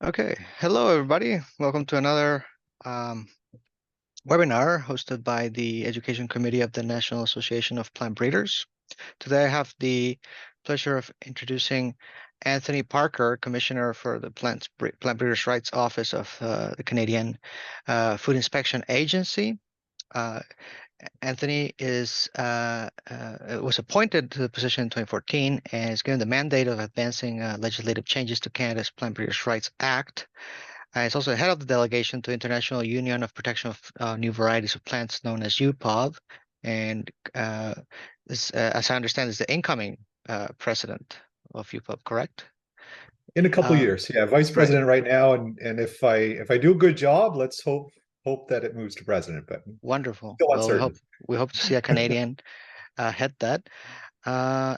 Okay, hello everybody. Welcome to another um, webinar hosted by the Education Committee of the National Association of Plant Breeders. Today I have the pleasure of introducing Anthony Parker, Commissioner for the Plant Breeders' Rights Office of the Canadian Food Inspection Agency. Anthony was appointed to the position in 2014 and is given the mandate of advancing legislative changes to Canada's Plant Breeders' Rights Act. It's also the head of the delegation to International Union of Protection of New Varieties of Plants, known as UPOV, and as I understand, is the incoming president of UPOV, correct? In a couple of Uh, years, yeah, vice right. president right now, and if I do a good job, let's hope that it moves to president, but Wonderful. still Well, we uncertain. hope to see a Canadian head that. Uh,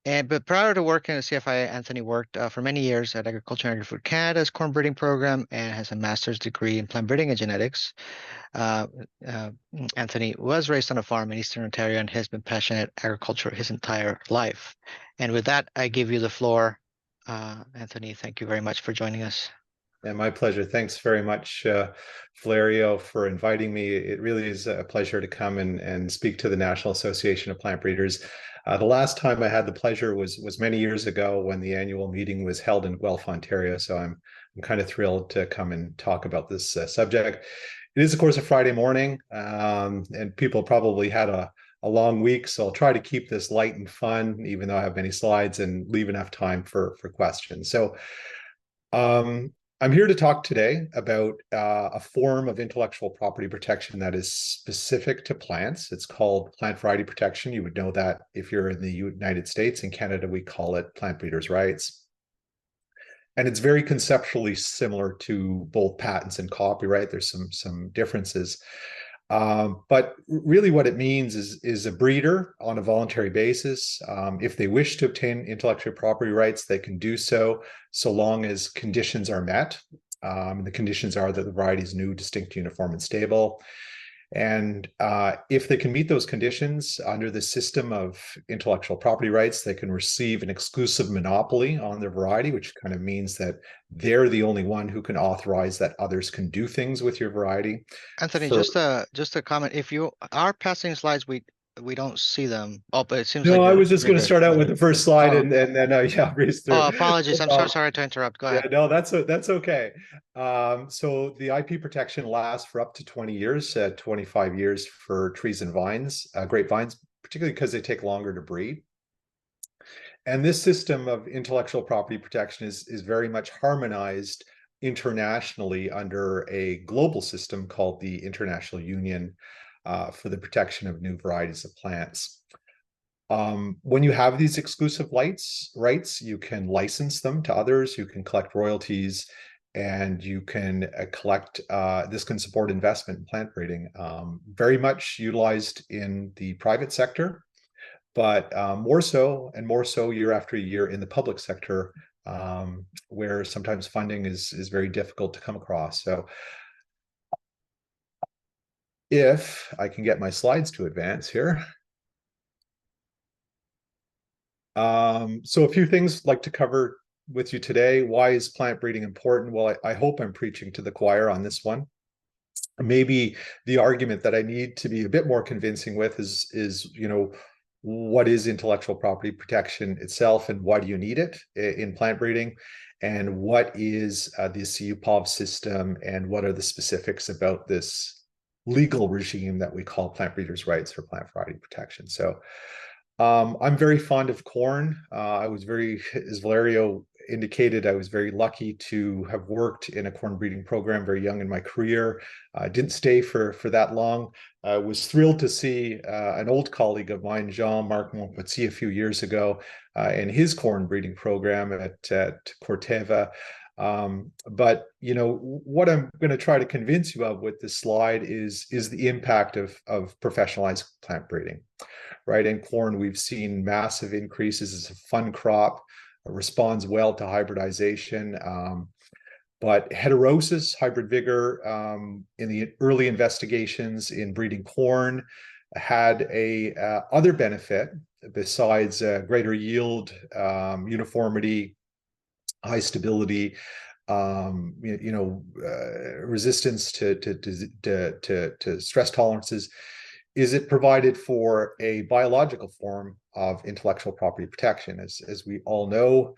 but prior to working at CFI, Anthony worked for many years at Agriculture and Agri-Food Canada's corn breeding program and has a master's degree in plant breeding and genetics. Uh, uh, Anthony was raised on a farm in Eastern Ontario and has been passionate agriculture his entire life. And with that, I give you the floor. Anthony, thank you very much for joining us. And my pleasure. Thanks very much, Valerio, for inviting me. It really is a pleasure to come and speak to the National Association of Plant Breeders. The last time I had the pleasure was many years ago when the annual meeting was held in Guelph, Ontario. So I'm kind of thrilled to come and talk about this subject. It is, of course, a Friday morning, and people probably had a long week, so I'll try to keep this light and fun, even though I have many slides, and leave enough time for questions. So I'm here to talk today about a form of intellectual property protection that is specific to plants. It's called plant variety protection. You would know that if you're in the United States. In Canada, we call it plant breeders' rights. And it's very conceptually similar to both patents and copyright. There's some differences. But really what it means is a breeder on a voluntary basis. If they wish to obtain intellectual property rights, they can do so long as conditions are met. The conditions are that the variety is new, distinct, uniform, and stable. And if they can meet those conditions under the system of intellectual property rights, they can receive an exclusive monopoly on their variety, which kind of means that they're the only one who can authorize that others can do things with your variety. Anthony, For just a comment. If you are passing slides, we don't see them. Oh, but it seems No, like I was just you're going to good. start out with the first slide Oh, and then yeah, breeze through. oh, apologies. No I'm so problem. sorry to interrupt. Go Yeah, ahead. no, that's okay. So the IP protection lasts for up to 20 years, 25 years for trees and vines, grapevines, particularly because they take longer to breed. And this system of intellectual property protection is very much harmonized internationally under a global system called the International Union for the Protection of New Varieties of Plants. When you have these exclusive rights, you can license them to others, you can collect royalties, and you can collect, this can support investment in plant breeding, very much utilized in the private sector, but more so and more so year after year in the public sector, where sometimes funding is very difficult to come across. So if I can get my slides to advance here. So a few things I'd like to cover with you today. Why is plant breeding important? Well, I hope I'm preaching to the choir on this one. Maybe the argument that I need to be a bit more convincing with is what is intellectual property protection itself and why do you need it in plant breeding? And what is this UPOV system and what are the specifics about this legal regime that we call plant breeders' rights for plant variety protection? So I'm very fond of corn. As Valerio indicated, I was very lucky to have worked in a corn breeding program very young in my career. I didn't stay for that long. I was thrilled to see an old colleague of mine, Jean-Marc Montpetit, a few years ago in his corn breeding program at Corteva. But what I'm going to try to convince you of with this slide is the impact of professionalized plant breeding. Right, in corn, we've seen massive increases. It's a fun crop, responds well to hybridization. But heterosis, hybrid vigor, in the early investigations in breeding corn had a other benefit besides greater yield, uniformity, high stability. resistance to stress tolerances, is it provided for a biological form of intellectual property protection. As we all know,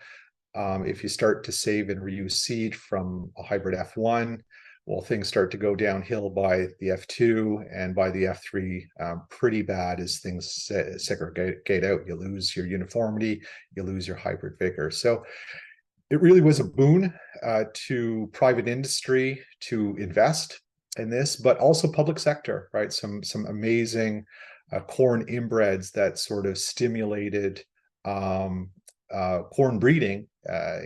if you start to save and reuse seed from a hybrid F1, well, things start to go downhill by the F2, and by the F3, pretty bad as things segregate out. You lose your uniformity, you lose your hybrid vigor. So it really was a boon to private industry to invest in this, but also public sector, right? Some amazing corn inbreds that sort of stimulated corn breeding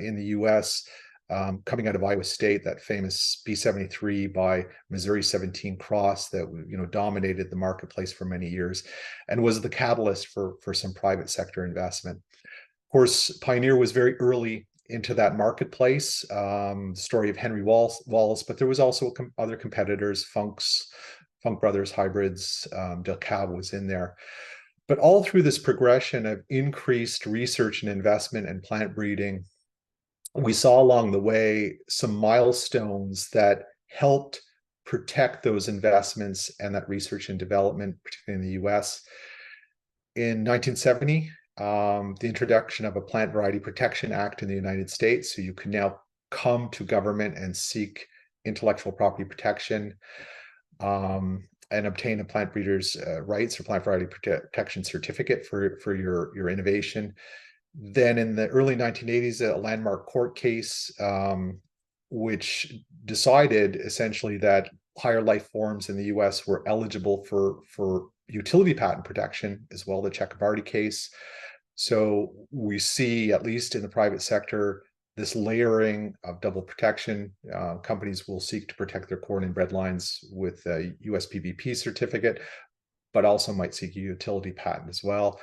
in the US, coming out of Iowa State, that famous B73 by Missouri 17 cross that dominated the marketplace for many years, and was the catalyst for some private sector investment. Of course, Pioneer was very early into that marketplace. Story of Henry Wallace, but there was also other competitors, Funk Brothers Hybrids, DelCab was in there. But all through this progression of increased research and investment and plant breeding, we saw along the way some milestones that helped protect those investments and that research and development, particularly in the US. In 1970, the introduction of a Plant Variety Protection Act in the United States. So you can now come to government and seek intellectual property protection and obtain a plant breeder's rights or plant variety protection certificate for your innovation. Then in the early 1980s, a landmark court case, which decided essentially that higher life forms in the US were eligible for utility patent protection as well, the Chakrabarty case. So we see, at least in the private sector, this layering of double protection. Companies will seek to protect their corn and bread lines with a USPBP certificate, but also might seek a utility patent as well.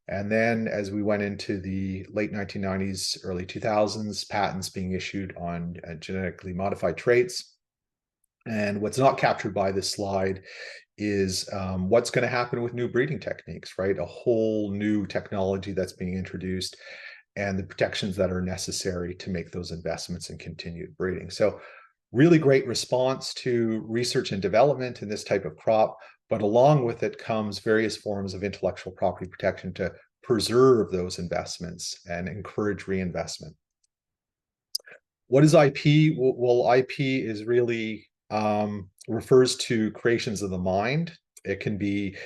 And then as we went into the late 1990s, early 2000s, patents being issued on genetically modified traits. And what's not captured by this slide is what's going to happen with new breeding techniques, right? A whole new technology that's being introduced and the protections that are necessary to make those investments in continued breeding. So really great response to research and development in this type of crop, but along with it comes various forms of intellectual property protection to preserve those investments and encourage reinvestment. What is IP? Well, IP is really refers to creations of the mind. It can be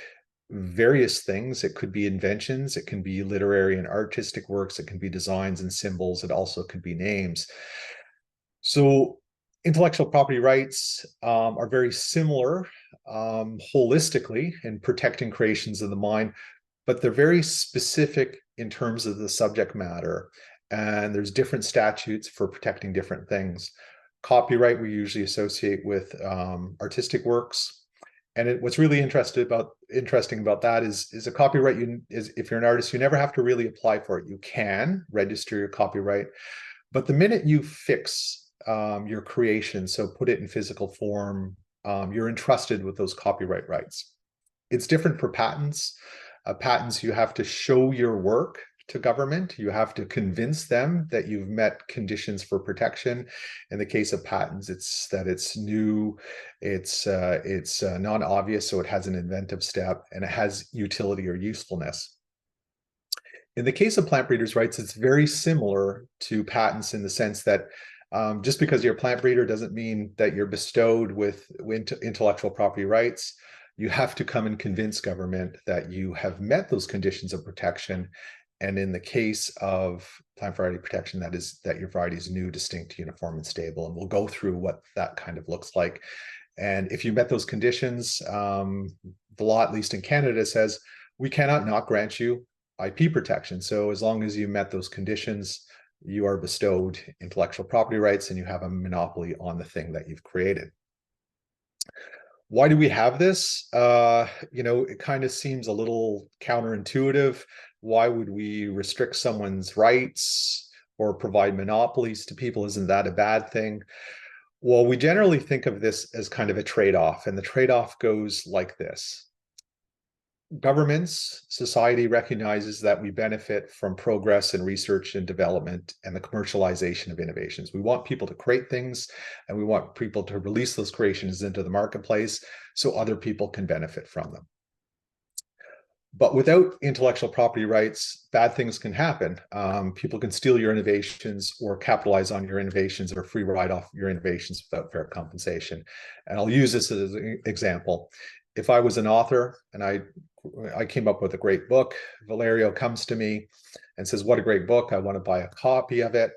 various things. It could be inventions. It can be literary and artistic works. It can be designs and symbols. It also could be names. So intellectual property rights are very similar holistically in protecting creations of the mind, but they're very specific in terms of the subject matter. And there's different statutes for protecting different things. Copyright we usually associate with artistic works. And what's really interesting about that is a copyright, if you're an artist, you never have to really apply for it. You can register your copyright, but the minute you fix your creation, so put it in physical form, you're entrusted with those copyright rights. It's different for patents. Patents, you have to show your work to government. You have to convince them that you've met conditions for protection. In the case of patents, it's that it's new, it's non-obvious, so it has an inventive step, and it has utility or usefulness. In the case of plant breeders' rights, it's very similar to patents in the sense that just because you're a plant breeder doesn't mean that you're bestowed with intellectual property rights. You have to come and convince government that you have met those conditions of protection. And in the case of plant variety protection, that your variety is new, distinct, uniform, and stable. And we'll go through what that kind of looks like. And if you met those conditions, the law, at least in Canada, says we cannot not grant you IP protection. So as long as you met those conditions, you are bestowed intellectual property rights and you have a monopoly on the thing that you've created. Why do we have this? It kind of seems a little counterintuitive. Why would we restrict someone's rights or provide monopolies to people? Isn't that a bad thing? Well, we generally think of this as kind of a trade-off, and the trade-off goes like this. Governments, society recognizes that we benefit from progress in research and development and the commercialization of innovations. We want people to create things and we want people to release those creations into the marketplace so other people can benefit from them. But without intellectual property rights, bad things can happen. People can steal your innovations or capitalize on your innovations or free ride off your innovations without fair compensation. And I'll use this as an example. If I was an author and I came up with a great book, Valerio comes to me and says, "What a great book. I want to buy a copy of it."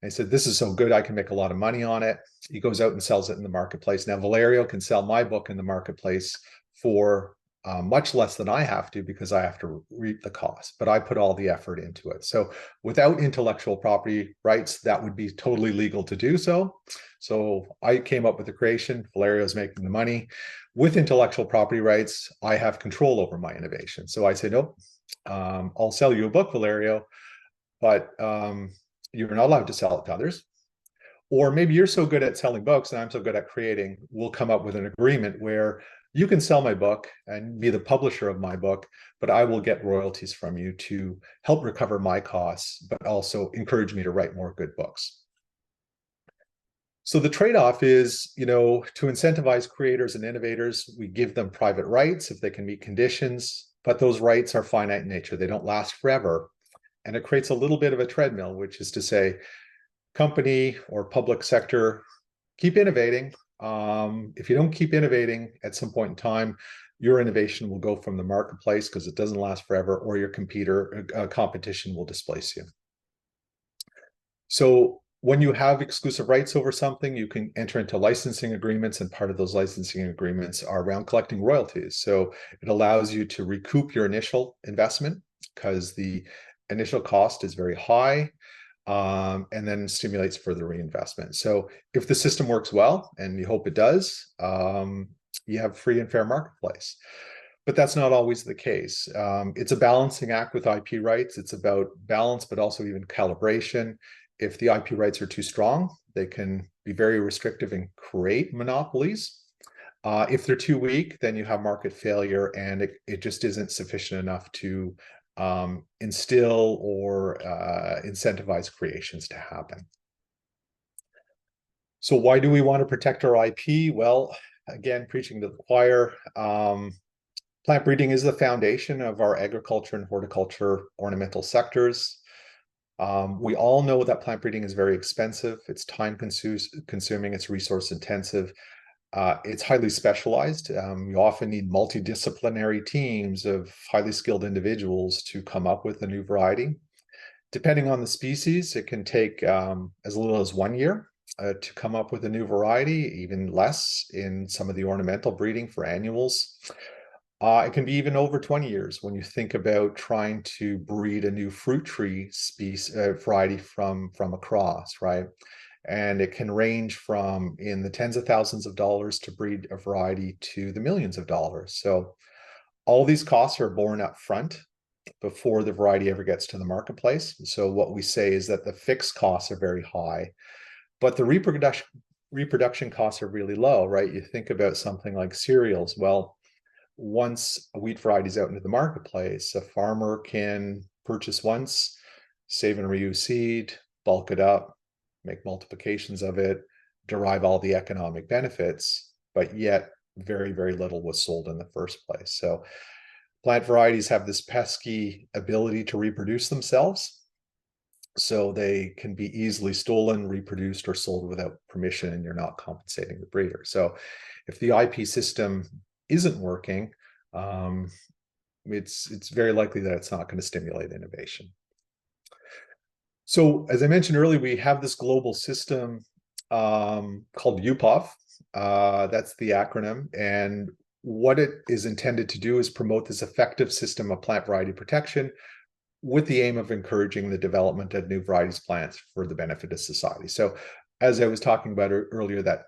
And he said, "This is so good. I can make a lot of money on it." He goes out and sells it in the marketplace. Now, Valerio can sell my book in the marketplace for much less than I have to because I have to reap the cost, but I put all the effort into it. So without intellectual property rights, that would be totally legal to do so. So I came up with the creation, Valerio's making the money. With intellectual property rights, I have control over my innovation. So I say, nope, I'll sell you a book, Valerio, but you're not allowed to sell it to others. Or maybe you're so good at selling books and I'm so good at creating, we'll come up with an agreement where you can sell my book and be the publisher of my book, but I will get royalties from you to help recover my costs, but also encourage me to write more good books. So the trade-off is, to incentivize creators and innovators, we give them private rights if they can meet conditions, but those rights are finite in nature. They don't last forever. And it creates a little bit of a treadmill, which is to say, company or public sector, keep innovating. If you don't keep innovating at some point in time, your innovation will go from the marketplace because it doesn't last forever, or your competition will displace you. So when you have exclusive rights over something, you can enter into licensing agreements, and part of those licensing agreements are around collecting royalties. So it allows you to recoup your initial investment because the initial cost is very high. And then stimulates further reinvestment. So if the system works well, and you hope it does, you have free and fair marketplace. But that's not always the case. It's a balancing act with IP rights. It's about balance, but also even calibration. If the IP rights are too strong, they can be very restrictive and create monopolies. If they're too weak, then you have market failure, and it just isn't sufficient enough to instill or incentivize creations to happen. So why do we want to protect our IP? Well, again, preaching to the choir, plant breeding is the foundation of our agriculture and horticulture ornamental sectors. We all know that plant breeding is very expensive. It's time consuming, it's resource intensive. It's highly specialized. You often need multidisciplinary teams of highly skilled individuals to come up with a new variety. Depending on the species, it can take as little as 1 year to come up with a new variety, even less in some of the ornamental breeding for annuals. It can be even over 20 years when you think about trying to breed a new fruit tree species variety from a cross, right? And it can range from in the tens of thousands of dollars to breed a variety to the millions of dollars. So all these costs are borne up front before the variety ever gets to the marketplace. So what we say is that the fixed costs are very high, but the reproduction costs are really low, right? You think about something like cereals. Well, once a wheat variety is out into the marketplace, a farmer can purchase once, save and reuse seed, bulk it up, make multiplications of it, derive all the economic benefits, but yet very, very little was sold in the first place. So plant varieties have this pesky ability to reproduce themselves. So they can be easily stolen, reproduced, or sold without permission, and you're not compensating the breeder. So if the IP system isn't working, it's very likely that it's not going to stimulate innovation. So as I mentioned earlier, we have this global system called UPOV. That's the acronym. And what it is intended to do is promote this effective system of plant variety protection with the aim of encouraging the development of new varieties plants for the benefit of society. So as I was talking about earlier, that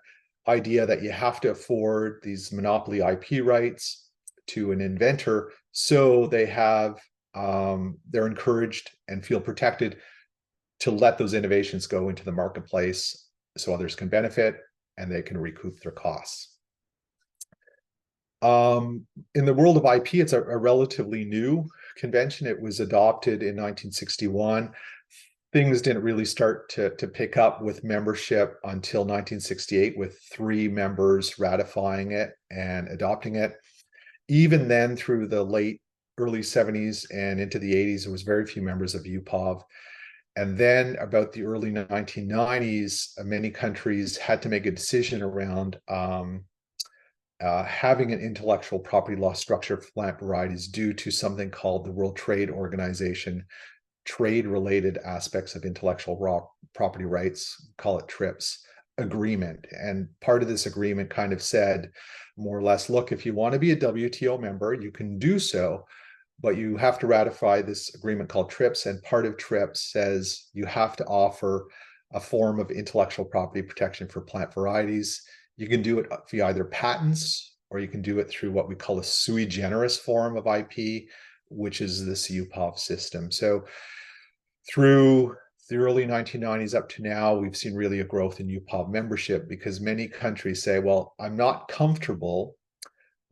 idea that you have to afford these monopoly IP rights to an inventor so they have they're encouraged and feel protected to let those innovations go into the marketplace so others can benefit and they can recoup their costs. In the world of IP, it's a relatively new convention. It was adopted in 1961. Things didn't really start to pick up with membership until 1968, with 3 members ratifying it and adopting it. Even then, through the early 70s and into the 80s, there was very few members of UPOV. And then about the early 1990s, many countries had to make a decision around having an intellectual property law structure for plant varieties due to something called the World Trade Organization trade-related aspects of intellectual property rights, call it TRIPS, agreement. And part of this agreement kind of said, more or less, look, if you want to be a WTO member, you can do so, but you have to ratify this agreement called TRIPS. And part of TRIPS says you have to offer a form of intellectual property protection for plant varieties. You can do it via either patents, or you can do it through what we call a sui generis form of IP, which is this UPOV system. So through the early 1990s up to now, we've seen really a growth in UPOV membership, because many countries say, well, I'm not comfortable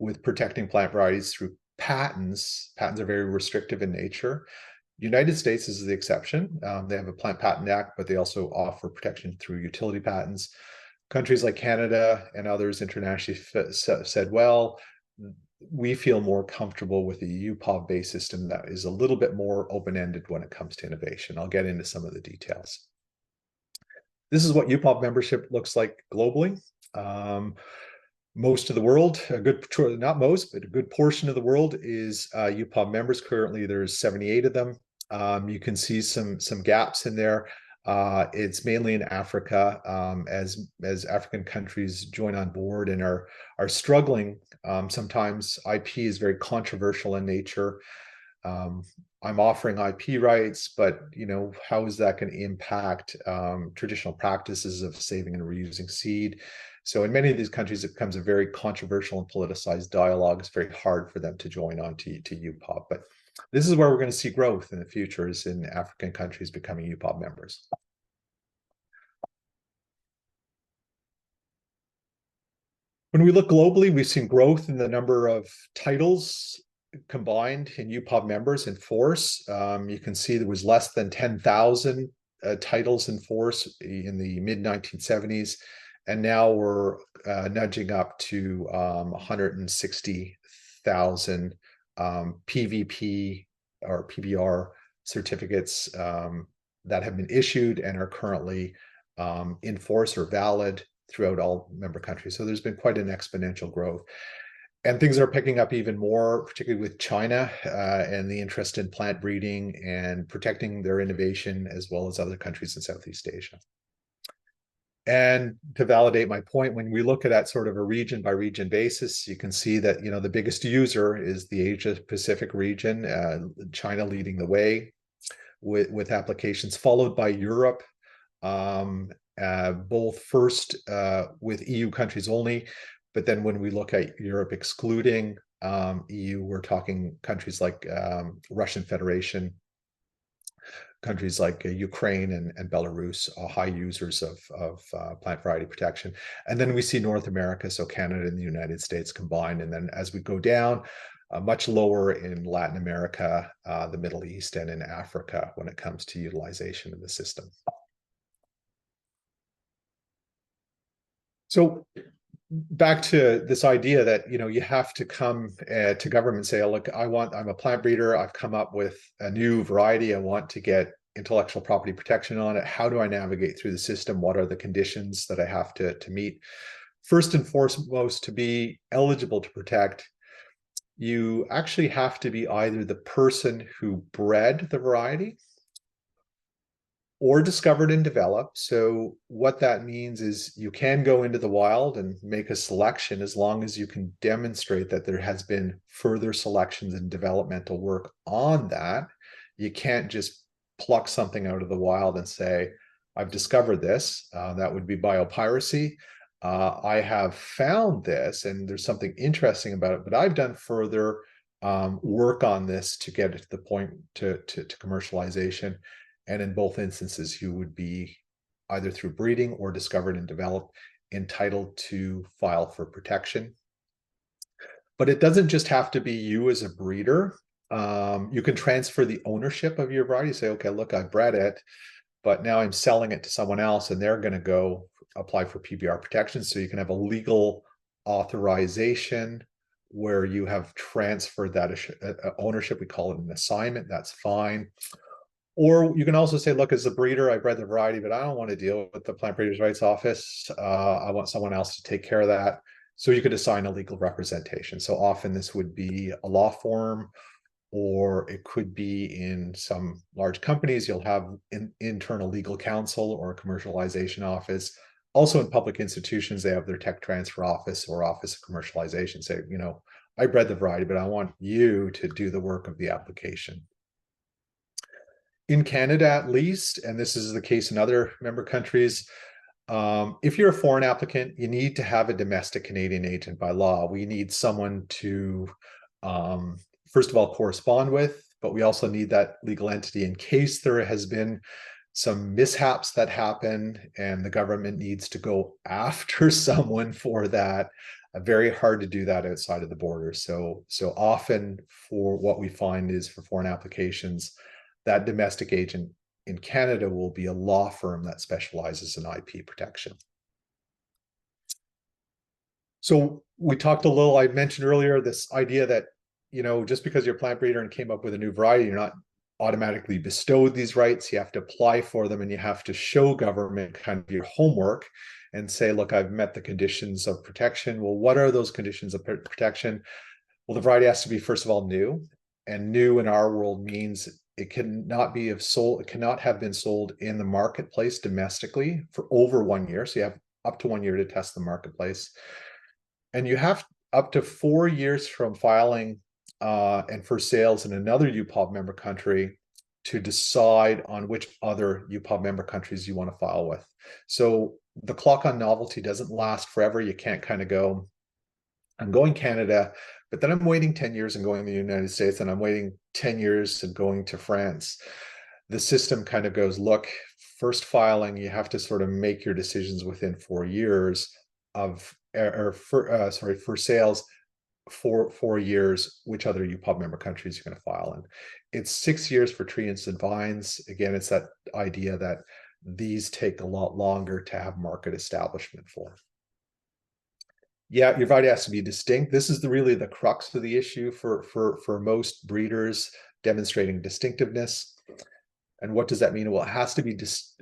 with protecting plant varieties through patents. Patents are very restrictive in nature. United States is the exception. They have a Plant Patent Act, but they also offer protection through utility patents. Countries like Canada and others internationally said, well, we feel more comfortable with a UPOV-based system that is a little bit more open-ended when it comes to innovation. I'll get into some of the details. This is what UPOV membership looks like globally. Most of the world, not most, but a good portion of the world is UPOV members. Currently, there's 78 of them. You can see some gaps in there. It's mainly in Africa, as African countries join on board and are struggling. Sometimes IP is very controversial in nature. I'm offering IP rights, but how is that going to impact traditional practices of saving and reusing seed? So in many of these countries, it becomes a very controversial and politicized dialogue. It's very hard for them to join on to UPOV. But this is where we're going to see growth in the future, is in African countries becoming UPOV members. When we look globally, we've seen growth in the number of titles combined in UPOV members in force. You can see there was less than 10,000 titles in force in the mid-1970s, and now we're nudging up to 160,000 PVP or PBR certificates that have been issued and are currently in force or valid throughout all member countries. So there's been quite an exponential growth. And things are picking up even more, particularly with China and the interest in plant breeding and protecting their innovation, as well as other countries in Southeast Asia. And to validate my point, when we look at that sort of a region by region basis, you can see that the biggest user is the Asia Pacific region, China leading the way with applications, followed by Europe, both first with EU countries only, but then when we look at Europe excluding EU, we're talking countries like Russian Federation, countries like Ukraine and Belarus are high users of plant variety protection. And then we see North America, so Canada and the United States combined. And then as we go down, much lower in Latin America, the Middle East, and in Africa when it comes to utilization of the system. So back to this idea that you have to come to government and say, oh, look, I'm a plant breeder, I've come up with a new variety, I want to get intellectual property protection on it. How do I navigate through the system? What are the conditions that I have to meet? First and foremost, to be eligible to protect, you actually have to be either the person who bred the variety or discovered and developed. So what that means is you can go into the wild and make a selection as long as you can demonstrate that there has been further selections and developmental work on that. You can't just pluck something out of the wild and say, I've discovered this. That would be biopiracy. I have found this and there's something interesting about it, but I've done further work on this to get it to the point to commercialization. And in both instances, you would be either through breeding or discovered and developed entitled to file for protection. But it doesn't just have to be you as a breeder. You can transfer the ownership of your variety. Say, okay, look, I bred it, but now I'm selling it to someone else, and they're going to go apply for PBR protection. So you can have a legal authorization where you have transferred that ownership. We call it an assignment. That's fine. Or you can also say, look, as a breeder, I bred the variety, but I don't want to deal with the Plant Breeders' Rights Office. I want someone else to take care of that. So you could assign a legal representation. So often this would be a law firm, or it could be in some large companies. You'll have an internal legal counsel or a commercialization office. Also in public institutions, they have their tech transfer office or office of commercialization. Say, I bred the variety, but I want you to do the work of the application. In Canada, at least, and this is the case in other member countries, if you're a foreign applicant, you need to have a domestic Canadian agent by law. We need someone to, first of all, correspond with, but we also need that legal entity in case there has been some mishaps that happen and the government needs to go after someone for that. Very hard to do that outside of the border. So often for what we find is for foreign applications, that domestic agent in Canada will be a law firm that specializes in IP protection. So we talked a little, I mentioned earlier, this idea that, just because you're a plant breeder and came up with a new variety, you're not automatically bestowed these rights. You have to apply for them, and you have to show government kind of your homework and say, look, I've met the conditions of protection. Well, what are those conditions of protection? Well, the variety has to be, first of all, new. And new in our world means it cannot have been sold in the marketplace domestically for over 1 year. So you have up to 1 year to test the marketplace. And you have up to 4 years from filing and for sales in another UPOV member country to decide on which other UPOV member countries you want to file with. So the clock on novelty doesn't last forever. You can't kind of go, I'm going Canada, but then I'm waiting 10 years and going to the United States, and I'm waiting 10 years and going to France. The system kind of goes, look, first filing, you have to sort of make your decisions within 4 years of, for sales, for 4 years, which other UPOV member countries you're going to file in. It's 6 years for trees and vines. Again, it's that idea that these take a lot longer to have market establishment for. Yeah, your variety has to be distinct. This is really the crux of the issue for most breeders, demonstrating distinctiveness. And what does that mean? Well, it has to be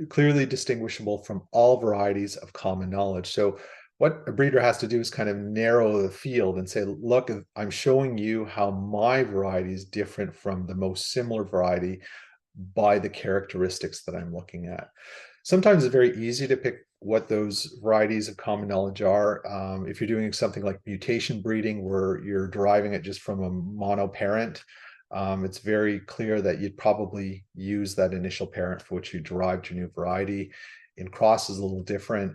clearly distinguishable from all varieties of common knowledge. So what a breeder has to do is kind of narrow the field and say, look, I'm showing you how my variety is different from the most similar variety by the characteristics that I'm looking at. Sometimes it's very easy to pick what those varieties of common knowledge are. If you're doing something like mutation breeding, where you're deriving it just from a monoparent, it's very clear that you'd probably use that initial parent for which you derived your new variety. In cross is a little different,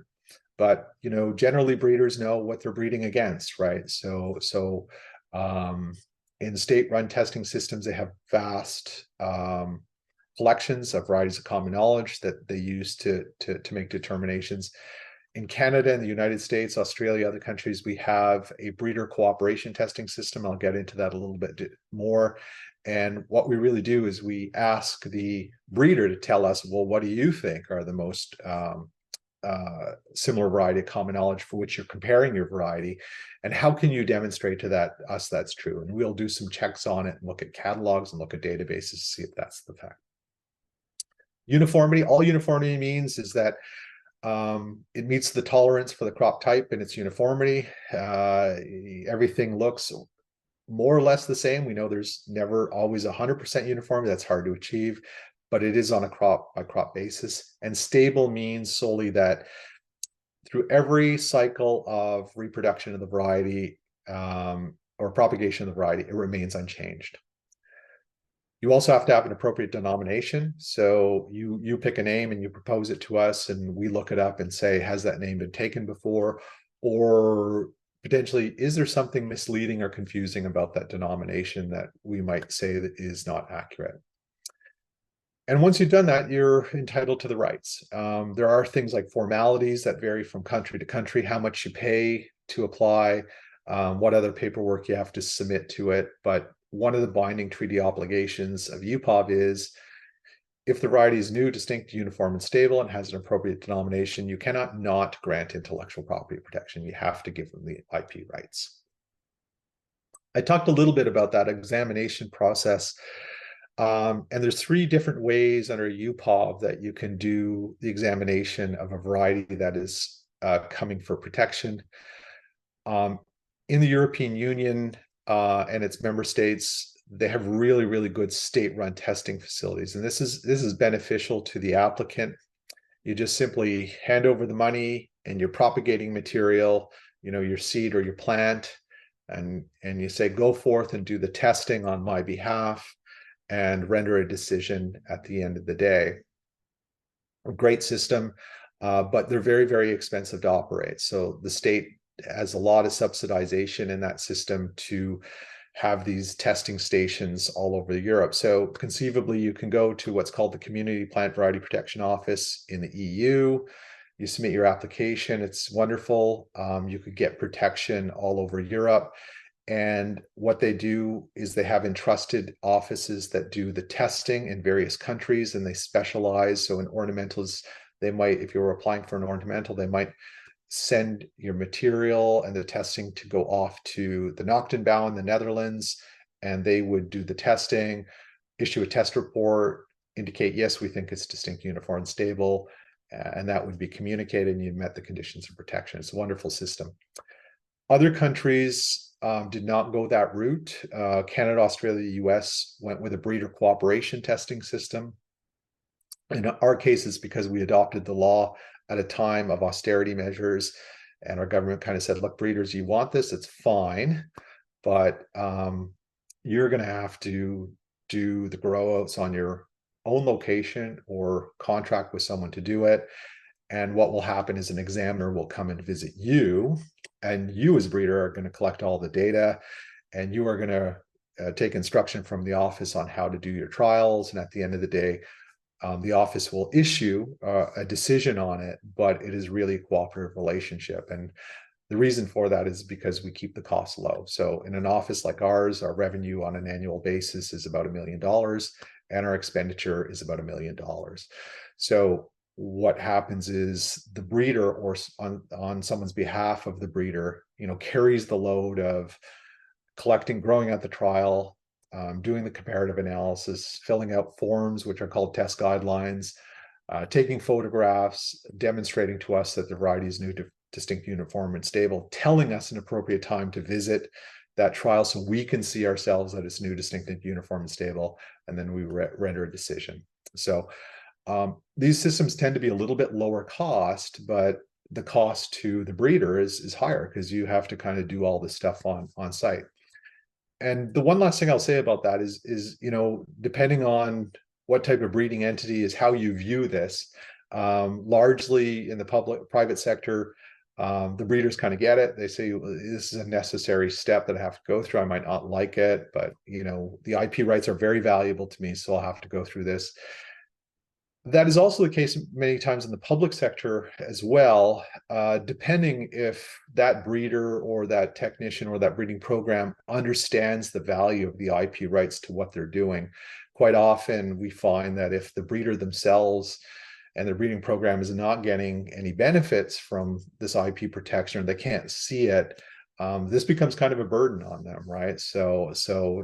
but generally breeders know what they're breeding against, right? So in state-run testing systems, they have vast collections of varieties of common knowledge that they use to make determinations. In Canada and the United States, Australia, other countries, we have a breeder cooperation testing system. I'll get into that a little bit more. And what we really do is we ask the breeder to tell us, well, what do you think are the most similar variety of common knowledge for which you're comparing your variety, and how can you demonstrate to us that's true? And we'll do some checks on it and look at catalogs and look at databases to see if that's the fact. Uniformity, all uniformity means is that it meets the tolerance for the crop type and its uniformity. Everything looks more or less the same. We know there's never always 100% uniformity. That's hard to achieve, but it is on a crop by crop basis. And stable means solely that through every cycle of reproduction of the variety or propagation of the variety, it remains unchanged. You also have to have an appropriate denomination. So you pick a name and you propose it to us, and we look it up and say, has that name been taken before? Or potentially, is there something misleading or confusing about that denomination that we might say that is not accurate? And once you've done that, you're entitled to the rights. There are things like formalities that vary from country to country, how much you pay to apply. what other paperwork you have to submit to it. But one of the binding treaty obligations of UPOV is if the variety is new, distinct, uniform, and stable and has an appropriate denomination, you cannot not grant intellectual property protection. You have to give them the IP rights. I talked a little bit about that examination process. And there's 3 different ways under UPOV that you can do the examination of a variety that is coming for protection. In the European Union and its member states, they have really, really good state-run testing facilities. And this is beneficial to the applicant. You just simply hand over the money and your propagating material, your seed or your plant, and you say, go forth and do the testing on my behalf and render a decision at the end of the day. A great system, but they're very, very expensive to operate. So the state has a lot of subsidization in that system to have these testing stations all over Europe. So conceivably, you can go to what's called the Community Plant Variety Protection Office in the EU. You submit your application. It's wonderful. You could get protection all over Europe. And what they do is they have entrusted offices that do the testing in various countries, and they specialize. So in ornamentals, they might, if you're applying for an ornamental, they might send your material and the testing to go off to the Noctenbouw in the Netherlands, and they would do the testing, issue a test report, indicate, yes, we think it's distinct, uniform, and stable, and that would be communicated and you met the conditions of protection. It's a wonderful system. Other countries did not go that route. Canada, Australia, the US went with a breeder cooperation testing system. In our case, it's because we adopted the law at a time of austerity measures, and our government kind of said, look, breeders, you want this, it's fine, but you're going to have to do the grow outs on your own location or contract with someone to do it. And what will happen is an examiner will come and visit you, and you as a breeder are going to collect all the data, and you are going to take instruction from the office on how to do your trials. And at the end of the day, the office will issue a decision on it, but it is really a cooperative relationship. And the reason for that is because we keep the costs low. So in an office like ours, our revenue on an annual basis is about $1 million, and our expenditure is about $1 million. So what happens is the breeder, or on someone's behalf of the breeder, carries the load of collecting, growing out the trial, doing the comparative analysis, filling out forms, which are called test guidelines, taking photographs, demonstrating to us that the variety is new, distinct, uniform, and stable, telling us an appropriate time to visit that trial so we can see ourselves that it's new, distinct, uniform, and stable, and then we render a decision. So these systems tend to be a little bit lower cost, but the cost to the breeder is higher because you have to kind of do all this stuff on site. And the one last thing I'll say about that is depending on what type of breeding entity is how you view this. Largely in the private sector, the breeders kind of get it. They say, this is a necessary step that I have to go through. I might not like it, but the IP rights are very valuable to me, so I'll have to go through this. That is also the case many times in the public sector as well, depending if that breeder or that technician or that breeding program understands the value of the IP rights to what they're doing. Quite often we find that if the breeder themselves and the breeding program is not getting any benefits from this IP protection, or they can't see it, this becomes kind of a burden on them, right? So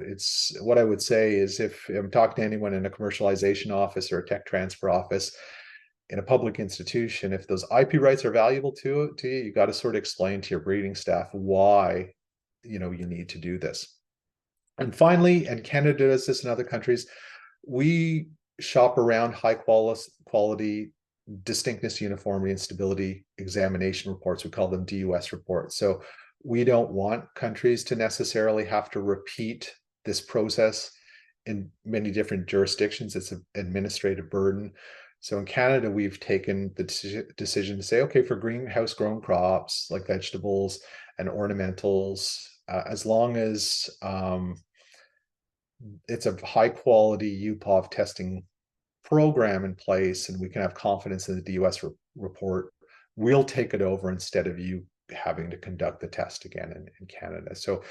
it's, what I would say is, if I'm talking to anyone in a commercialization office or a tech transfer office in a public institution, if those IP rights are valuable to you, you got to sort of explain to your breeding staff why you need to do this. And finally, and Canada does this in other countries, we shop around high quality distinctness, uniformity, and stability examination reports. We call them DUS reports. So we don't want countries to necessarily have to repeat this process in many different jurisdictions. It's an administrative burden. So in Canada, we've taken the decision to say, okay, for greenhouse grown crops like vegetables and ornamentals, as long as it's a high quality UPOV testing program in place and we can have confidence in the DUS report, we'll take it over instead of you having to conduct the test again in Canada. So,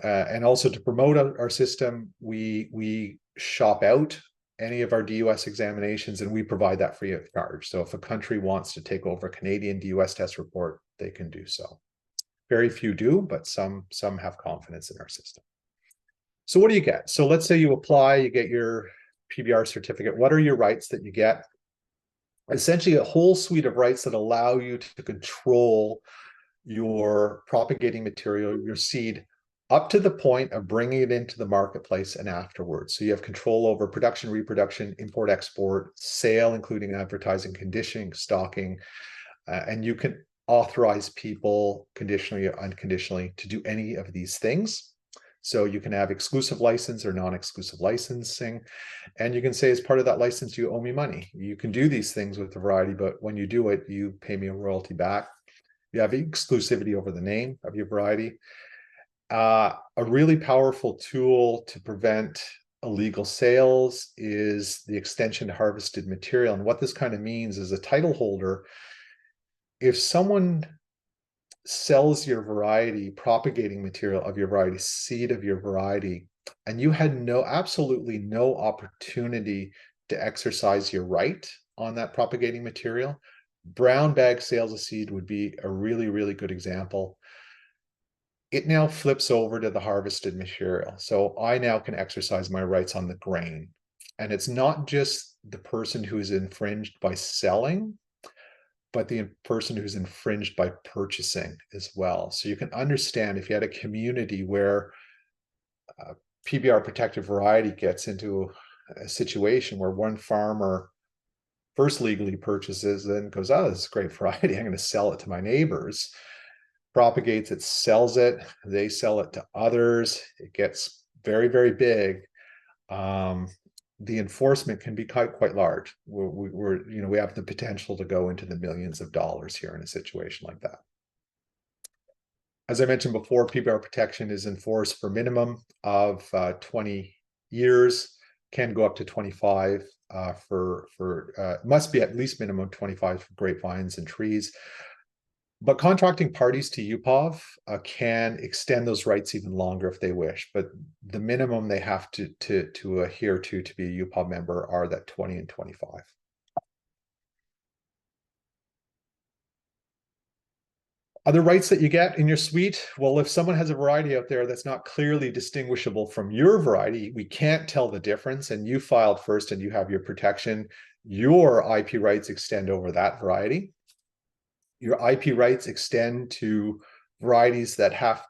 and also to promote our system, we shop out any of our DUS examinations, and we provide that free of charge. So if a country wants to take over a Canadian DUS test report, they can do so. Very few do, but some have confidence in our system. So what do you get? So let's say you apply, you get your PBR certificate. What are your rights that you get? Essentially a whole suite of rights that allow you to control your propagating material, your seed, up to the point of bringing it into the marketplace and afterwards. So you have control over production, reproduction, import, export, sale, including advertising, conditioning, stocking, and you can authorize people conditionally or unconditionally to do any of these things. So you can have exclusive license or non-exclusive licensing, and you can say as part of that license, you owe me money. You can do these things with the variety, but when you do it, you pay me a royalty back. You have exclusivity over the name of your variety. A really powerful tool to prevent illegal sales is the extension to harvested material. And what this kind of means is a title holder, if someone sells your variety, propagating material of your variety, seed of your variety, and you had absolutely no opportunity to exercise your right on that propagating material, brown bag sales of seed would be a really, really good example. It now flips over to the harvested material. So I now can exercise my rights on the grain. And it's not just the person who's infringed by selling, but the person who's infringed by purchasing as well. So you can understand if you had a community where PBR protected variety gets into a situation where one farmer first legally purchases, then goes, oh, this is great variety, I'm going to sell it to my neighbors, propagates it, sells it, they sell it to others, it gets very, very big. The enforcement can be quite large. We have the potential to go into the millions of dollars here in a situation like that. As I mentioned before, PBR protection is enforced for minimum of 20 years, can go up to 25 must be at least minimum 25 for grapevines and trees. But contracting parties to UPOV can extend those rights even longer if they wish. But the minimum they have to adhere to be a UPOV member are that 20 and 25. Other rights that you get in your suite, well, if someone has a variety out there that's not clearly distinguishable from your variety, we can't tell the difference, and you filed first and you have your protection, your IP rights extend over that variety. Your IP rights extend to varieties that have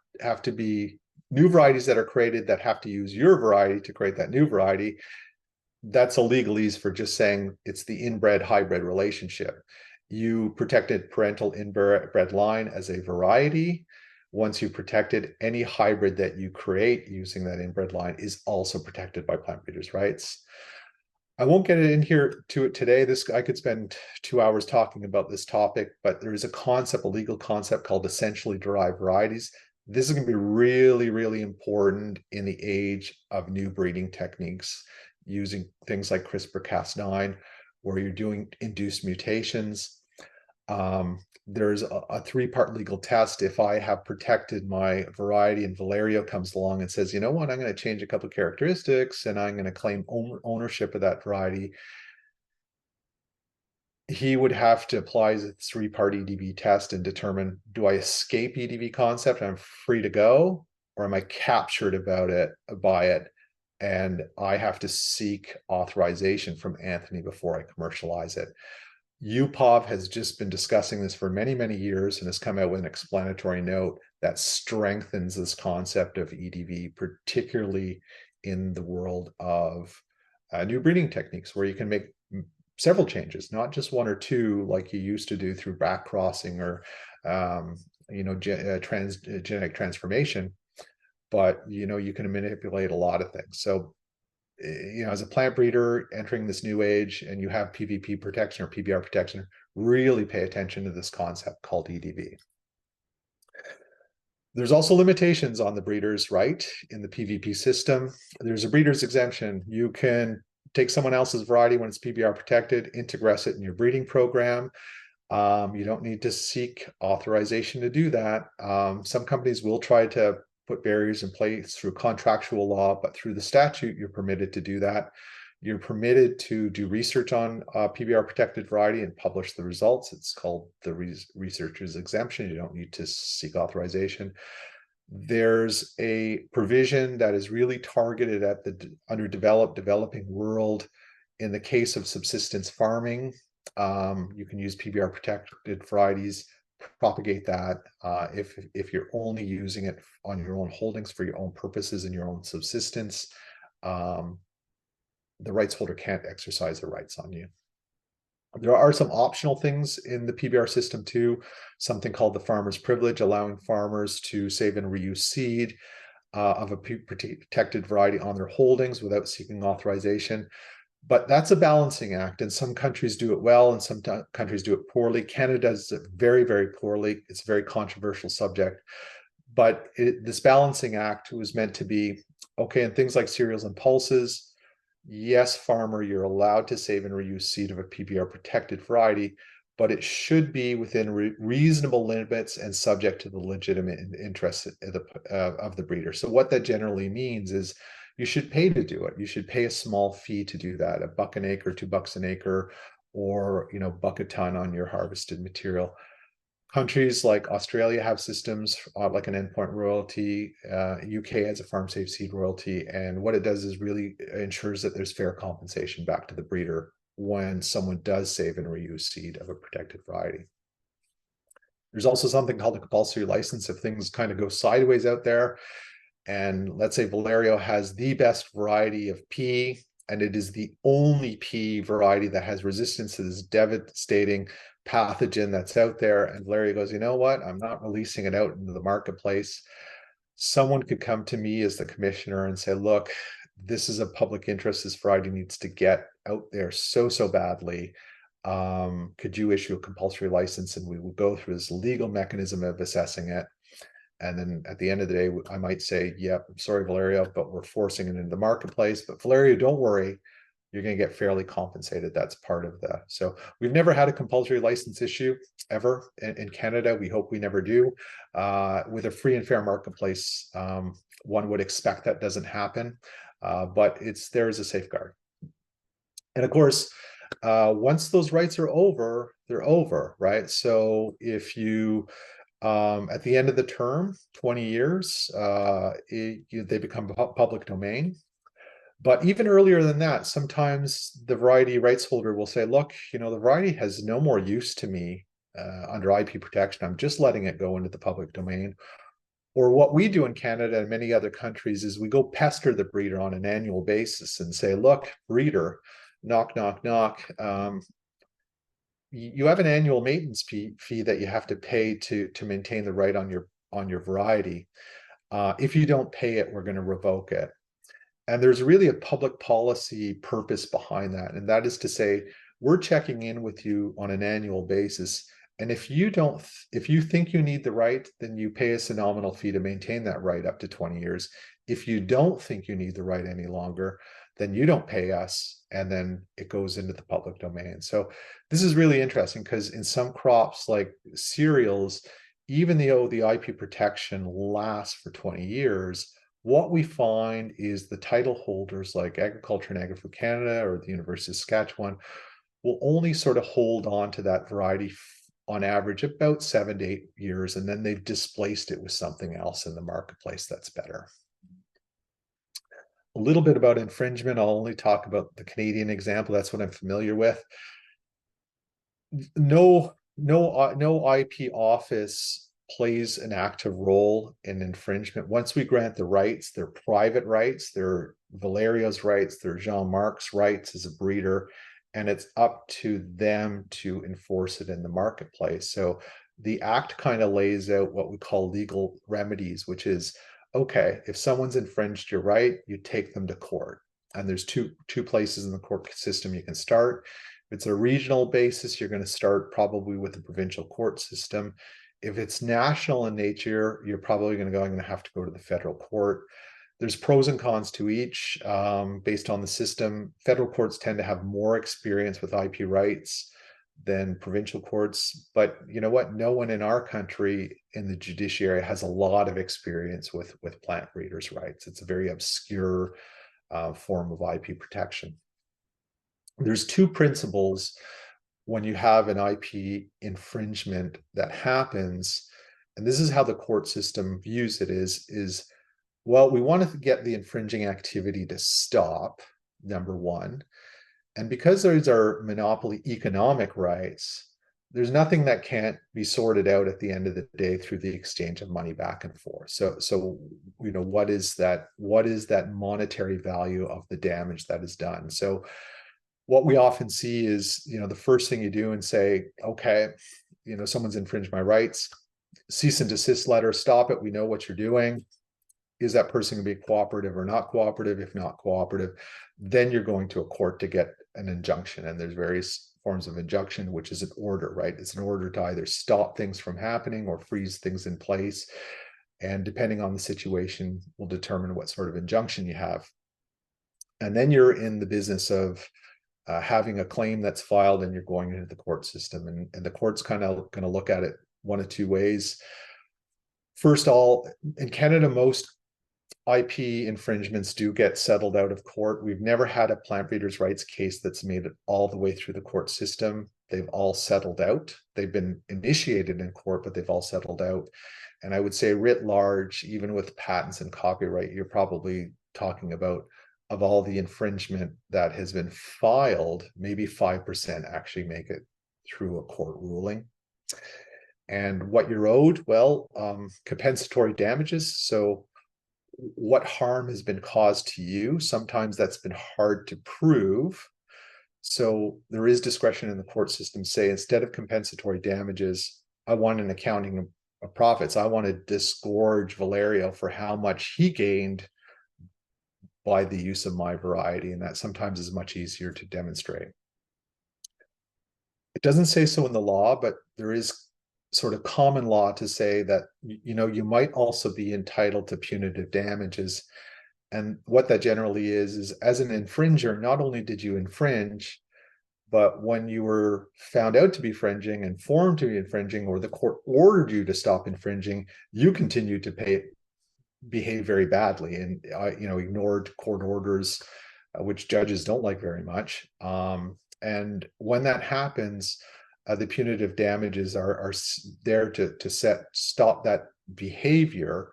to be new varieties that are created that have to use your variety to create that new variety. That's a legalese for just saying it's the inbred hybrid relationship. You protected parental inbred line as a variety. Once you protected, any hybrid that you create using that inbred line is also protected by plant breeders' rights. I won't get into it today. I could spend 2 hours talking about this topic, but there is a legal concept called essentially derived varieties. This is going to be really, really important in the age of new breeding techniques using things like CRISPR-Cas9, where you're doing induced mutations. There's a 3-part legal test. If I have protected my variety and Valerio comes along and says, you know what, I'm going to change a couple of characteristics and I'm going to claim ownership of that variety, he would have to apply the 3-part EDV test and determine, do I escape EDV concept and I'm free to go, or am I captured by it? And I have to seek authorization from Anthony before I commercialize it. UPOV has just been discussing this for many, many years and has come out with an explanatory note that strengthens this concept of EDV, particularly in the world of new breeding techniques, where you can make several changes, not just 1 or 2 like you used to do through back crossing or genetic transformation, but you can manipulate a lot of things. So as a plant breeder entering this new age and you have PVP protection or PBR protection, really pay attention to this concept called EDV. There's also limitations on the breeder's right in the PVP system. There's a breeder's exemption. You can take someone else's variety when it's PBR protected, integrate it in your breeding program. You don't need to seek authorization to do that. Some companies will try to put barriers in place through contractual law, but through the statute, you're permitted to do that. You're permitted to do research on PBR protected variety and publish the results. It's called the researcher's exemption. You don't need to seek authorization. There's a provision that is really targeted at the underdeveloped, developing world. In the case of subsistence farming, you can use PBR protected varieties, propagate that. If you're only using it on your own holdings for your own purposes and your own subsistence, the rights holder can't exercise their rights on you. There are some optional things in the PBR system too, something called the farmer's privilege, allowing farmers to save and reuse seed of a protected variety on their holdings without seeking authorization. But that's a balancing act, and some countries do it well and some countries do it poorly. Canada does it very, very poorly. It's a very controversial subject. But this balancing act was meant to be, okay, in things like cereals and pulses, yes, farmer, you're allowed to save and reuse seed of a PBR protected variety, but it should be within reasonable limits and subject to the legitimate interests of the breeder. So what that generally means is you should pay to do it. You should pay a small fee to do that, $1 an acre, $2 an acre, or buck a ton on your harvested material. Countries like Australia have systems like an endpoint royalty. UK has a farm safe seed royalty. And what it does is really ensures that there's fair compensation back to the breeder when someone does save and reuse seed of a protected variety. There's also something called a compulsory license if things kind of go sideways out there. And let's say Valerio has the best variety of pea, and it is the only pea variety that has resistance to this devastating pathogen that's out there. And Valerio goes, you know what? I'm not releasing it out into the marketplace. Someone could come to me as the commissioner and say, look, this is a public interest. This variety needs to get out there so badly. Could you issue a compulsory license? And we will go through this legal mechanism of assessing it. And then at the end of the day, I might say, yep, I'm sorry, Valerio, but we're forcing it into the marketplace. But Valerio, don't worry, you're going to get fairly compensated. That's part of that. So we've never had a compulsory license issue ever in Canada. We hope we never do. With a free and fair marketplace, one would expect that doesn't happen, but there is a safeguard. And of course, once those rights are over, they're over, right? So if you at the end of the term, 20 years, they become public domain. But even earlier than that, sometimes the variety rights holder will say, look, the variety has no more use to me under IP protection. I'm just letting it go into the public domain. Or what we do in Canada and many other countries is we go pester the breeder on an annual basis and say, look, breeder, knock, knock, knock. You have an annual maintenance fee that you have to pay to maintain the right on your variety. If you don't pay it, we're going to revoke it. And there's really a public policy purpose behind that. And that is to say, we're checking in with you on an annual basis. And if you think you need the right, then you pay us a nominal fee to maintain that right up to 20 years. If you don't think you need the right any longer, then you don't pay us, and then it goes into the public domain. So this is really interesting because in some crops like cereals, even though the IP protection lasts for 20 years, what we find is the title holders like Agriculture and Agri-Food Canada or the University of Saskatchewan will only sort of hold on to that variety on average about 7 to 8 years, and then they've displaced it with something else in the marketplace that's better. A little bit about infringement. I'll only talk about the Canadian example. That's what I'm familiar with. No IP office plays an active role in infringement. Once we grant the rights, they're private rights, they're Valerio's rights, they're Jean-Marc's rights as a breeder, and it's up to them to enforce it in the marketplace. So the act kind of lays out what we call legal remedies, which is, okay, if someone's infringed your right, you take them to court. And there's two places in the court system you can start. If it's a regional basis, you're going to start probably with the provincial court system. If it's national in nature, you're probably going to have to go to the federal court. There's pros and cons to each based on the system. Federal courts tend to have more experience with IP rights. than provincial courts. But you know what? No one in our country in the judiciary has a lot of experience with plant breeders' rights. It's a very obscure form of IP protection. There's two principles when you have an IP infringement that happens, and this is how the court system views it is well, we want to get the infringing activity to stop, number one. And because those are monopoly economic rights, there's nothing that can't be sorted out at the end of the day through the exchange of money back and forth. So you know, what is that monetary value of the damage that is done? So what we often see is, you know, the first thing you do and say, okay, you know, someone's infringed my rights, cease and desist letter, stop it. We know what you're doing. Is that person going to be cooperative or not cooperative? If not cooperative, then you're going to a court to get an injunction. And there's various forms of injunction, which is an order, right? It's an order to either stop things from happening or freeze things in place. And depending on the situation, will determine what sort of injunction you have. And then you're in the business of having a claim that's filed, and you're going into the court system. And the court's kind of going to look at it one of two ways. First of all, in Canada, most IP infringements do get settled out of court. We've never had a plant breeders' rights case that's made it all the way through the court system. They've all settled out. They've been initiated in court, but they've all settled out. And I would say writ large, even with patents and copyright, you're probably talking about, of all the infringement that has been filed, maybe 5% actually make it through a court ruling. And what you're owed, well, compensatory damages. So what harm has been caused to you? Sometimes that's been hard to prove. So there is discretion in the court system. Say, instead of compensatory damages, I want an accounting of profits. I want to disgorge Valerio for how much he gained by the use of my variety. And that sometimes is much easier to demonstrate. It doesn't say so in the law, but there is sort of common law to say that, you know, you might also be entitled to punitive damages. And what that generally is as an infringer, not only did you infringe, but when you were found out to be infringing, informed to be infringing, or the court ordered you to stop infringing, you continued to behave very badly and, you know, ignored court orders, which judges don't like very much. And when that happens, the punitive damages are there to stop that behavior,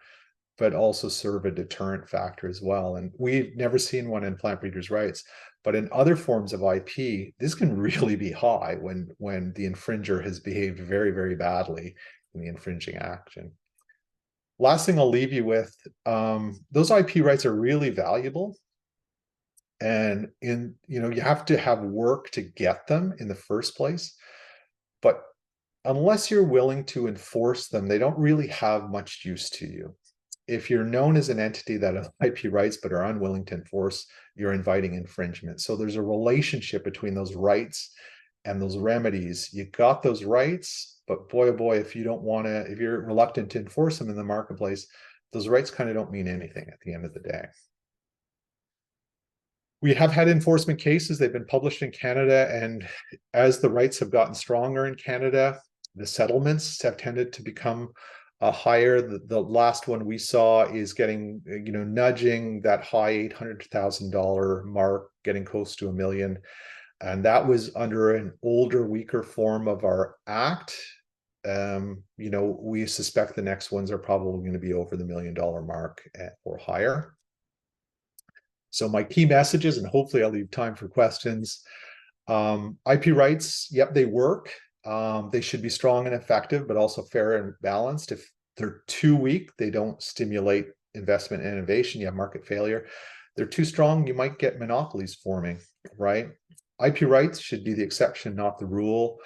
but also serve a deterrent factor as well. And we've never seen one in plant breeders' rights, but in other forms of IP, this can really be high when the infringer has behaved very, very badly in the infringing action. Last thing I'll leave you with, those IP rights are really valuable. And you know, you have to have work to get them in the first place. But unless you're willing to enforce them, they don't really have much use to you. If you're known as an entity that has IP rights but are unwilling to enforce, you're inviting infringement. So there's a relationship between those rights and those remedies. You got those rights, but boy, oh boy, if you're reluctant to enforce them in the marketplace, those rights kind of don't mean anything at the end of the day. We have had enforcement cases. They've been published in Canada, and as the rights have gotten stronger in Canada, the settlements have tended to become higher. The last one we saw is getting, you know, nudging that high $800,000 mark, getting close to $1 million. And that was under an older, weaker form of our act. You know, we suspect the next ones are probably going to be over the $1 million mark or higher. So my key messages, and hopefully I'll leave time for questions. IP rights, yep, they work. They should be strong and effective, but also fair and balanced. If they're too weak, they don't stimulate investment and innovation. You have market failure. They're too strong, you might get monopolies forming, right? IP rights should be the exception, not the rule.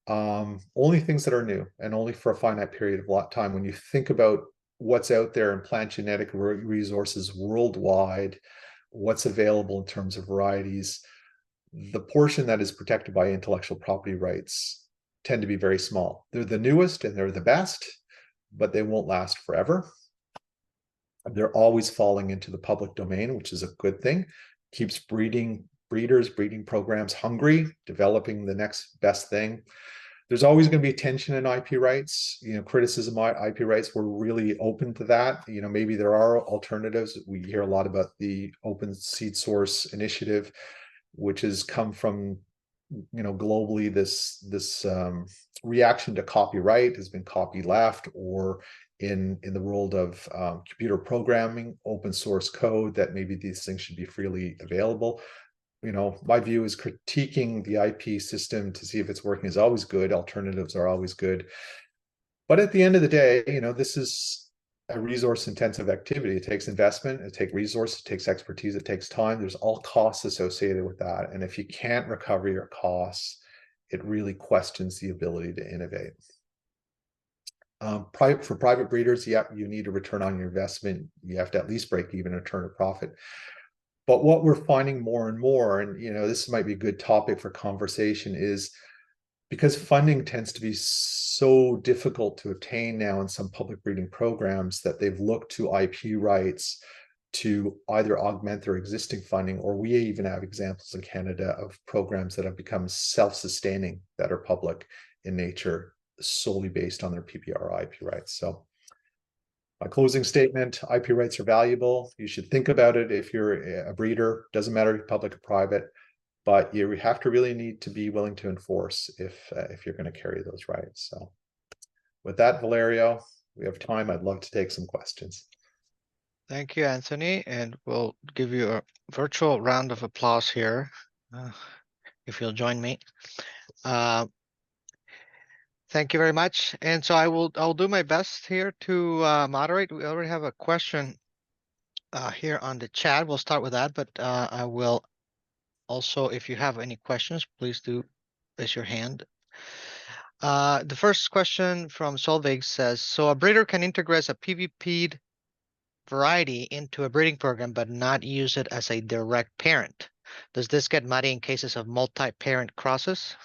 Only things that are new, and only for a finite period of time. When you think about what's out there in plant genetic resources worldwide, what's available in terms of varieties, the portion that is protected by intellectual property rights tend to be very small. They're the newest and they're the best, but they won't last forever. They're always falling into the public domain, which is a good thing. Keeps breeding breeders, breeding programs hungry, developing the next best thing. There's always going to be tension in IP rights, criticism of IP rights. We're really open to that. Maybe there are alternatives. We hear a lot about the Open Seed Source Initiative, which has come from, globally, this reaction to copyright has been copyleft, or in the world of computer programming, open source code, that maybe these things should be freely available. My view is critiquing the IP system to see if it's working is always good. Alternatives are always good. But at the end of the day, this is a resource intensive activity. It takes investment, it takes resources, it takes expertise, it takes time. There's all costs associated with that. And if you can't recover your costs, it really questions the ability to innovate. For private breeders, yeah, you need a return on your investment. You have to at least break even or turn a profit. But what we're finding more and more, and this might be a good topic for conversation, is because funding tends to be so difficult to obtain now in some public breeding programs, that they've looked to IP rights to either augment their existing funding, or we even have examples in Canada of programs that have become self-sustaining, that are public in nature, solely based on their PPR IP rights. So my closing statement: IP rights are valuable. You should think about it if you're a breeder. Doesn't matter if you're public or private, but you have to really need to be willing to enforce if you're going to carry those rights. So with that, Valerio, we have time. I'd love to take some questions. Thank you, Anthony, and we'll give you a virtual round of applause here, if you'll join me. Thank you very much. And so I'll do my best here to moderate. We already have a question here on the chat. We'll start with that, but I will also, if you have any questions, please do raise your hand. The first question from Solveig says, so a breeder can integrate a PVP'd variety into a breeding program, but not use it as a direct parent. Does this get muddy in cases of multi-parent crosses?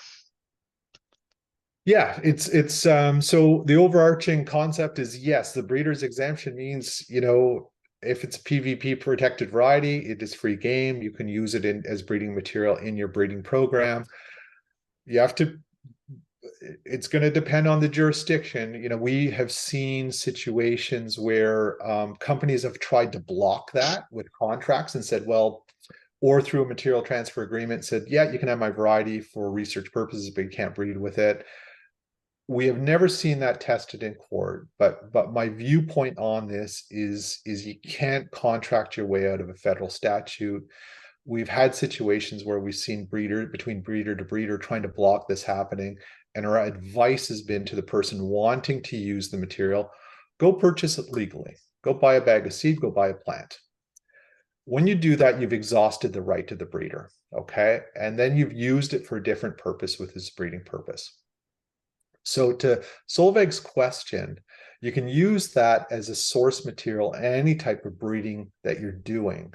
Yeah, it's so the overarching concept is, yes, the breeder's exemption means, if it's a PVP protected variety, it is free game. You can use it as breeding material in your breeding program. It's going to depend on the jurisdiction. We have seen situations where companies have tried to block that with contracts and said, well, or through a material transfer agreement said, yeah, you can have my variety for research purposes, but you can't breed with it. We have never seen that tested in court, but my viewpoint on this is you can't contract your way out of a federal statute. We've had situations where we've seen between breeder to breeder trying to block this happening, and our advice has been to the person wanting to use the material, go purchase it legally. Go buy a bag of seed, go buy a plant. When you do that, you've exhausted the right to the breeder, okay? And then you've used it for a different purpose with this breeding purpose. So to Solveig's question, you can use that as a source material, any type of breeding that you're doing.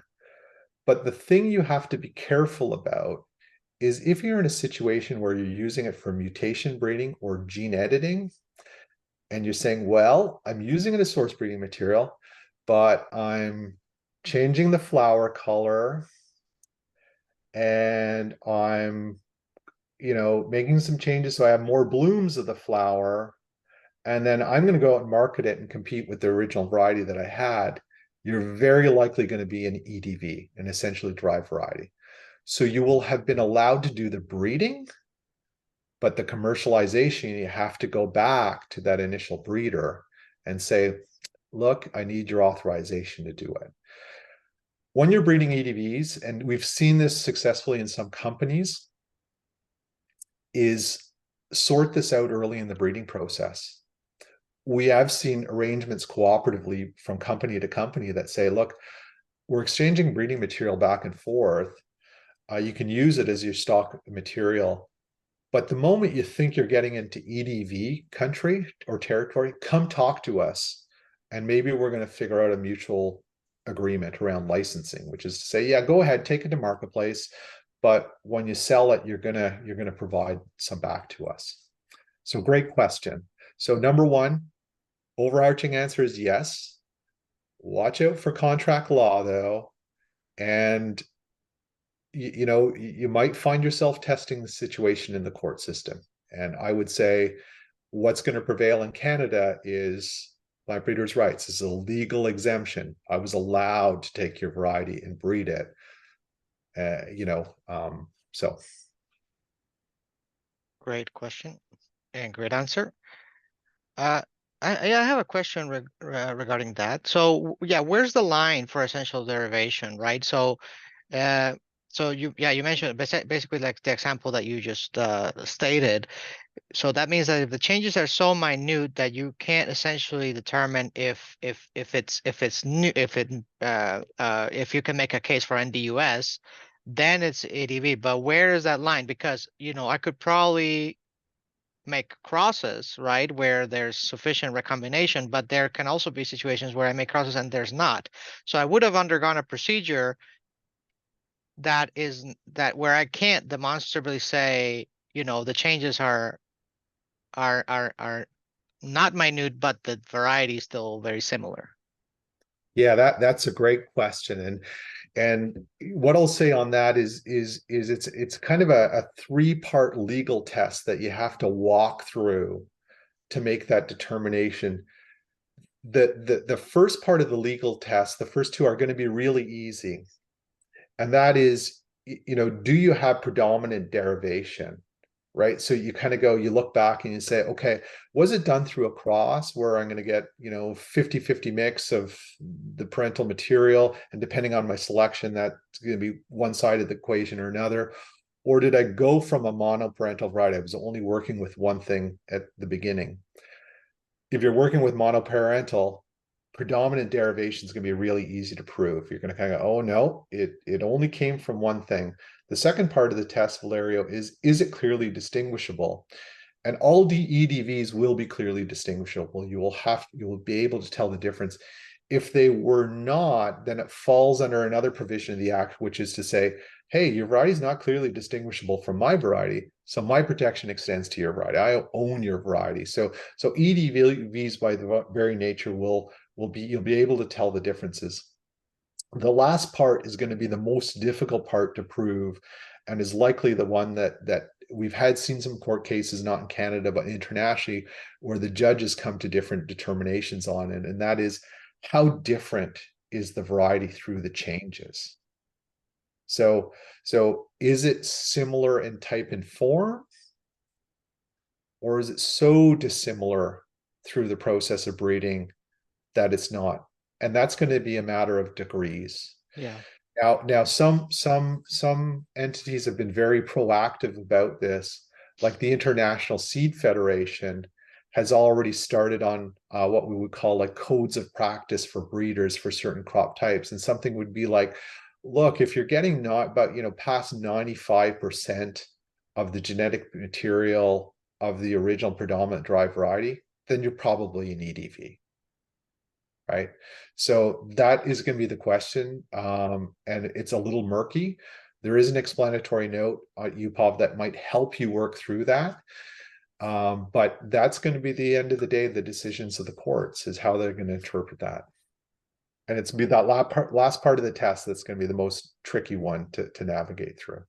But the thing you have to be careful about is if you're in a situation where you're using it for mutation breeding or gene editing, and you're saying, well, I'm using it as source breeding material, but I'm changing the flower color and I'm making some changes so I have more blooms of the flower, and then I'm going to go out and market it and compete with the original variety that I had, you're very likely going to be an EDV, an essentially derived variety. So you will have been allowed to do the breeding, but the commercialization, you have to go back to that initial breeder and say, look, I need your authorization to do it. When you're breeding EDVs, and we've seen this successfully in some companies, is sort this out early in the breeding process. We have seen arrangements cooperatively from company to company that say, look, we're exchanging breeding material back and forth. You can use it as your stock material. But the moment you think you're getting into EDV country or territory, come talk to us. And maybe we're going to figure out a mutual agreement around licensing, which is to say, yeah, go ahead, take it to marketplace. But when you sell it, you're gonna provide some back to us. So great question. So number one, overarching answer is yes. Watch out for contract law though. And you might find yourself testing the situation in the court system. And I would say what's going to prevail in Canada is plant breeders' rights. It's a legal exemption. I was allowed to take your variety and breed it. So. Great question and great answer. Uh, I have a question regarding that. So yeah, where's the line for essential derivation, right? Uh, so you mentioned basically like the example that you just stated. So that means that if the changes are so minute that you can't essentially determine if it's new if you can make a case for NDUS, then it's ADV. But where is that line? Because I could probably make crosses, right, where there's sufficient recombination, but there can also be situations where I make crosses and there's not. So I would have undergone a procedure that where I can't demonstrably say, the changes are not minute, but the variety is still very similar. Yeah, that's a great question. And what I'll say on that is it's kind of a three-part legal test that you have to walk through to make that determination. The first part of the legal test, the first two are going to be really easy. And that is, do you have predominant derivation? Right. So you kind of you look back and you say, okay, was it done through a cross where I'm going to get, 50-50 mix of the parental material, and depending on my selection, that's going to be one side of the equation or another? Or did I go from a monoparental variety? I was only working with one thing at the beginning. If you're working with monoparental, predominant derivation is going to be really easy to prove. You're going to kind of go, oh no, it only came from one thing. The second part of the test, Valerio, is it clearly distinguishable? And all EDVs will be clearly distinguishable. You will be able to tell the difference. If they were not, then it falls under another provision of the Act, which is to say, hey, your variety is not clearly distinguishable from my variety, so my protection extends to your variety. I own your variety. So EDVs by the very nature you'll be able to tell the differences. The last part is going to be the most difficult part to prove, and is likely the one that we've seen some court cases, not in Canada, but internationally, where the judges come to different determinations on it. And that is, how different is the variety through the changes? So is it similar in type and form? Or is it so dissimilar through the process of breeding that it's not? And that's going to be a matter of degrees. Yeah. Now, some entities have been very proactive about this, like the International Seed Federation has already started on what we would call like codes of practice for breeders for certain crop types. And something would be like, look, if you're getting past 95% of the genetic material of the original predominant derived variety, then you're probably an EDV. Right. So that is going to be the question. And it's a little murky. There is an explanatory note at UPOV that might help you work through that. But that's going to be the end of the day, the decisions of the courts is how they're going to interpret that. And it's be that last part of the test that's going to be the most tricky one to navigate through.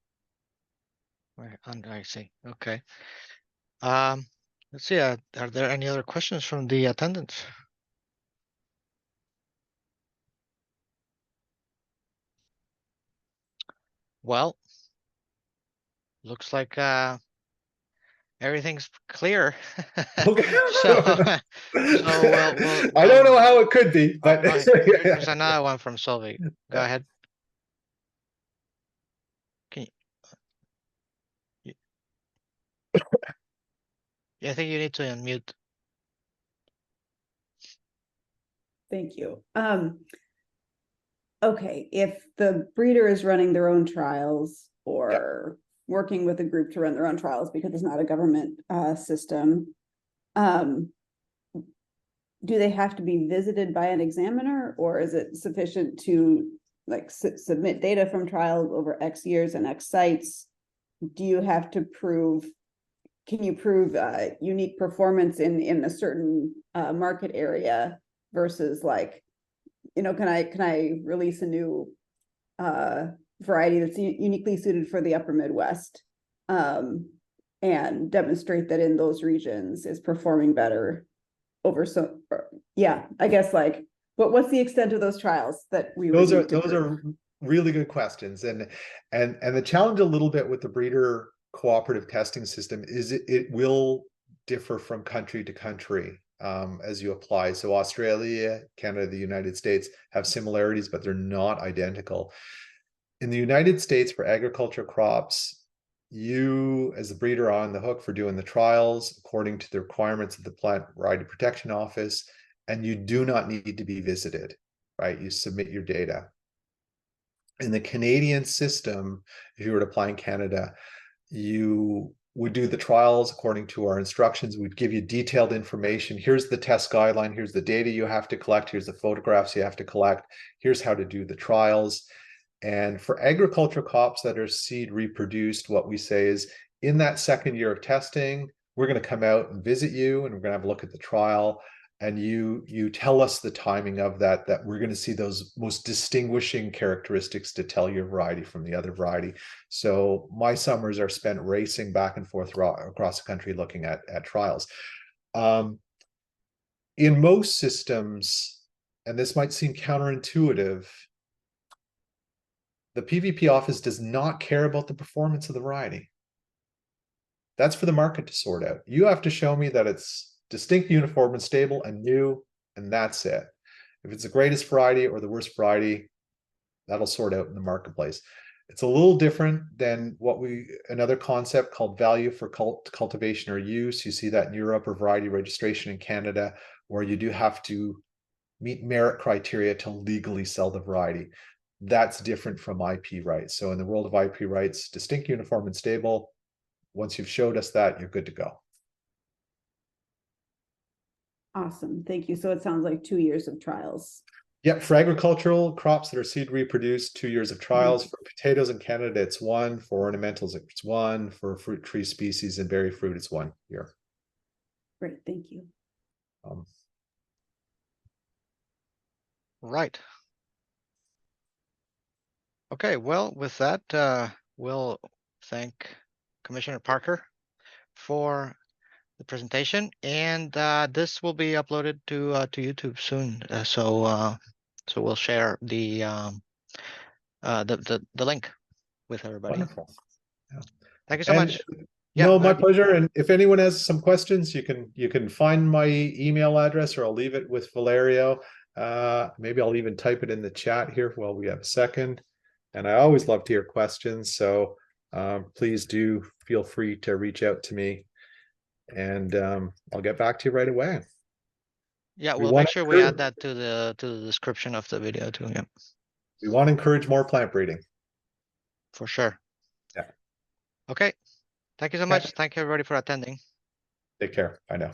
Right. I see. Okay. Let's see. Are there any other questions from the attendants? Well, looks like everything's clear. Okay. So, we'll I don't know how it could be, but there's another one from Solvay. Go ahead. Can you, I think you need to unmute. Thank you. Okay, if the breeder is running their own trials or working with a group to run their own trials because it's not a government system, do they have to be visited by an examiner, or is it sufficient to like submit data from trials over X years and X sites? Do you have to can you prove unique performance in a certain market area versus like, can I release a new variety that's uniquely suited for the upper Midwest. And demonstrate that in those regions is performing better over yeah, I guess like, but what's the extent of those trials that we would need to those are really good questions. And the challenge a little bit with the breeder cooperative testing system is it will differ from country to country as you apply. So Australia, Canada, the United States have similarities, but they're not identical. In the United States, for agriculture crops, you as the breeder are on the hook for doing the trials according to the requirements of the Plant Variety Protection Office, and you do not need to be visited, right? You submit your data. In the Canadian system, if you were to apply in Canada, you would do the trials according to our instructions. We'd give you detailed information. Here's the test guideline. Here's the data you have to collect. Here's the photographs you have to collect. Here's how to do the trials. And for agricultural crops that are seed reproduced, what we say is in that second year of testing, we're going to come out and visit you, and we're going to have a look at the trial. And you tell us the timing of that we're going to see those most distinguishing characteristics to tell your variety from the other variety. So my summers are spent racing back and forth across the country looking at trials. In most systems, and this might seem counterintuitive, the PVP office does not care about the performance of the variety. That's for the market to sort out. You have to show me that it's distinct, uniform, and stable and new, and that's it. If it's the greatest variety or the worst variety, that'll sort out in the marketplace. It's a little different than another concept called value for cultivation or use. You see that in Europe, or variety registration in Canada, where you do have to meet merit criteria to legally sell the variety. That's different from IP rights. So in the world of IP rights, distinct, uniform, and stable, once you've showed us that, you're good to go. Awesome. Thank you. So it sounds like 2 years of trials. Yep. For agricultural crops that are seed reproduced, 2 years of trials. For potatoes in Canada, it's 1. For ornamentals, it's 1. For fruit tree species and berry fruit, it's 1 year. Great. Thank you. Right. Okay, well, with that, we'll thank Commissioner Parker for the presentation, and this will be uploaded to YouTube soon. So we'll share the link with everybody. Wonderful. Yeah. Thank you so much. No, Yeah, my pleasure. And if anyone has some questions, you can find my email address, or I'll leave it with Valerio. Maybe I'll even type it in the chat here while we have a second. And I always love to hear questions, so please do feel free to reach out to me, and I'll get back to you right away. Yeah, we'll make sure we add that to the description of the video too. Yeah. We want to encourage more plant breeding. For sure. Yeah. Okay. Thank you so much. Thank you everybody for attending. Take care. Bye now.